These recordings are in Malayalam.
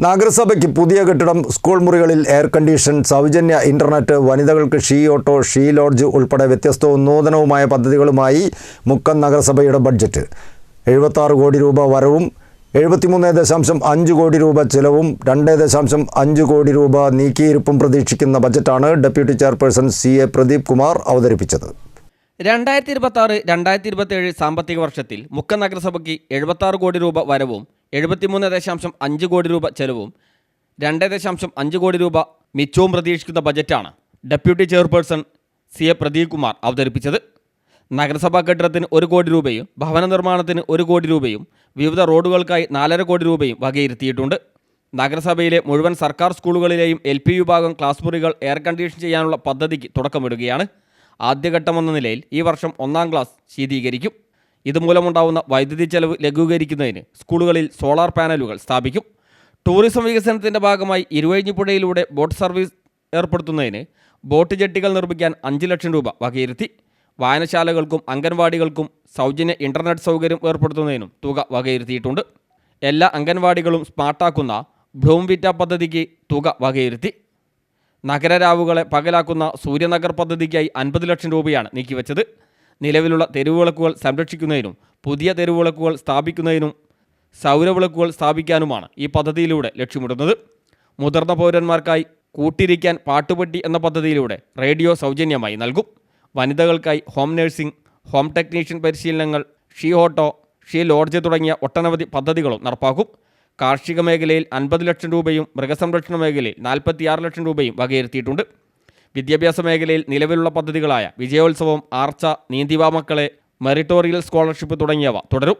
നഗരസഭയ്ക്ക് പുതിയ കെട്ടിടം, സ്കൂൾ മുറികളിൽ എയർ കണ്ടീഷൻ, സൗജന്യ ഇന്റർനെറ്റ്, വനിതകൾക്ക് ഷീ ഓട്ടോ, ഷീ ലോഡ്ജ് ഉൾപ്പെടെ വ്യത്യസ്തവും നൂതനവുമായ പദ്ധതികളുമായി മുക്കം നഗരസഭയുടെ ബഡ്ജറ്റ്. 76 കോടി രൂപ വരവും 73.5 കോടി രൂപ ചെലവും 2.5 കോടി രൂപ നീക്കിയിരുപ്പും പ്രതീക്ഷിക്കുന്ന ബജറ്റാണ് deputy chairperson CA Pradeep Kumar അവതരിപ്പിച്ചത്. 2026-2027 സാമ്പത്തിക വർഷത്തിൽ മുക്കം നഗരസഭയ്ക്ക് 76 കോടി രൂപ വരവും 73.5 കോടി രൂപ ചെലവും 2.5 കോടി രൂപ മിച്ചവും പ്രതീക്ഷിക്കുന്ന ബജറ്റാണ് deputy chairperson CA Pradeep Kumar അവതരിപ്പിച്ചത്. നഗരസഭാ കെട്ടിടത്തിന് 1 കോടി രൂപയും ഭവന നിർമ്മാണത്തിന് 1 കോടി രൂപയും വിവിധ റോഡുകൾക്കായി 4.5 കോടി രൂപയും വകയിരുത്തിയിട്ടുണ്ട്. നഗരസഭയിലെ മുഴുവൻ സർക്കാർ സ്കൂളുകളിലെയും LP വിഭാഗം ക്ലാസ് മുറികൾ എയർ കണ്ടീഷൻ ചെയ്യാനുള്ള പദ്ധതിക്ക് തുടക്കമിടുകയാണ്. ആദ്യഘട്ടമെന്ന നിലയിൽ ഈ വർഷം 1-ാം ക്ലാസ് ശീതീകരിക്കും. ഇതുമൂലമുണ്ടാകുന്ന വൈദ്യുതി ചെലവ് ലഘൂകരിക്കുന്നതിന് സ്കൂളുകളിൽ സോളാർ പാനലുകൾ സ്ഥാപിക്കും. ടൂറിസം വികസനത്തിൻ്റെ ഭാഗമായി ഇരുവഴിഞ്ഞിപ്പുഴയിലൂടെ ബോട്ട് സർവീസ് ഏർപ്പെടുത്തുന്നതിന് ബോട്ട് ജെട്ടികൾ നിർമ്മിക്കാൻ 5 ലക്ഷം രൂപ വകയിരുത്തി. വായനശാലകൾക്കും അംഗൻവാടികൾക്കും സൗജന്യ ഇൻ്റർനെറ്റ് സൗകര്യം ഏർപ്പെടുത്തുന്നതിനും തുക വകയിരുത്തിയിട്ടുണ്ട്. എല്ലാ അംഗൻവാടികളും സ്മാർട്ടാക്കുന്ന ബ്ലൂംവിറ്റ പദ്ധതിക്ക് തുക വകയിരുത്തി. നഗരരാവുകളെ പകലാക്കുന്ന സൂര്യനഗർ പദ്ധതിക്കായി 50 ലക്ഷം രൂപയാണ് നീക്കിവെച്ചത്. നിലവിലുള്ള തെരുവുവിളക്കുകൾ സംരക്ഷിക്കുന്നതിനും പുതിയ തെരുവുവിളക്കുകൾ സ്ഥാപിക്കുന്നതിനും സൗരവിളക്കുകൾ സ്ഥാപിക്കാനുമാണ് ഈ പദ്ധതിയിലൂടെ ലക്ഷ്യമിടുന്നത്. മുതിർന്ന പൗരന്മാർക്കായി കൂട്ടിരിക്കാൻ പാട്ടുപെട്ടി എന്ന പദ്ധതിയിലൂടെ റേഡിയോ സൗജന്യമായി നൽകും. വനിതകൾക്കായി ഹോം നഴ്സിംഗ്, ഹോം ടെക്നീഷ്യൻ പരിശീലനങ്ങൾ, ഷീ ഓട്ടോ, ഷീ ലോഡ്ജ് തുടങ്ങിയ ഒട്ടനവധി പദ്ധതികളും നടപ്പാക്കും. കാർഷിക മേഖലയിൽ 50 ലക്ഷം രൂപയും മൃഗസംരക്ഷണ മേഖലയിൽ 46 ലക്ഷം രൂപയും വകയിരുത്തിയിട്ടുണ്ട്. വിദ്യാഭ്യാസ മേഖലയിൽ നിലവിലുള്ള പദ്ധതികളായ വിജയോത്സവം, ആർച്ച, നീന്തിവാ മക്കളെ, മെറിറ്റോറിയൽ സ്കോളർഷിപ്പ് തുടങ്ങിയവ തുടരും.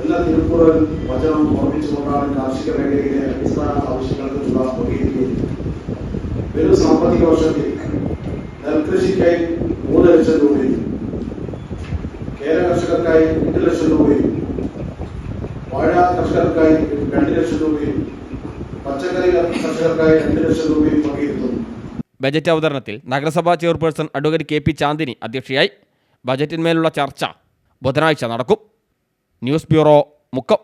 എല്ലാ തിരുപ്പൂരൻ വചനം ഓർമ്മിച്ചുകൊണ്ടാണ് കാർഷിക മേഖലയിലെ അടിസ്ഥാന ആവശ്യങ്ങൾക്കുള്ള വകയിരുത്തിയത്. വരും സാമ്പത്തിക വർഷത്തിൽ നെൽകൃഷിക്കായി 3 ലക്ഷം രൂപയും കേര കർഷകർക്കായി 8 ലക്ഷം രൂപയും വാഴ കർഷകർക്കായി 2 ലക്ഷം രൂപയും പച്ചക്കറി കർഷകർക്കായി 2 ലക്ഷം രൂപയും വകയിരുത്തുന്നു. ബജറ്റ് അവതരണത്തിൽ നഗരസഭാ ചെയർപേഴ്സൺ അഡ്വക്കേറ്റ് KP ചാന്ദിനി അധ്യക്ഷയായി. ബജറ്റിന്മേലുള്ള ചർച്ച ബുധനാഴ്ച നടക്കും. News bureau, Mukkam.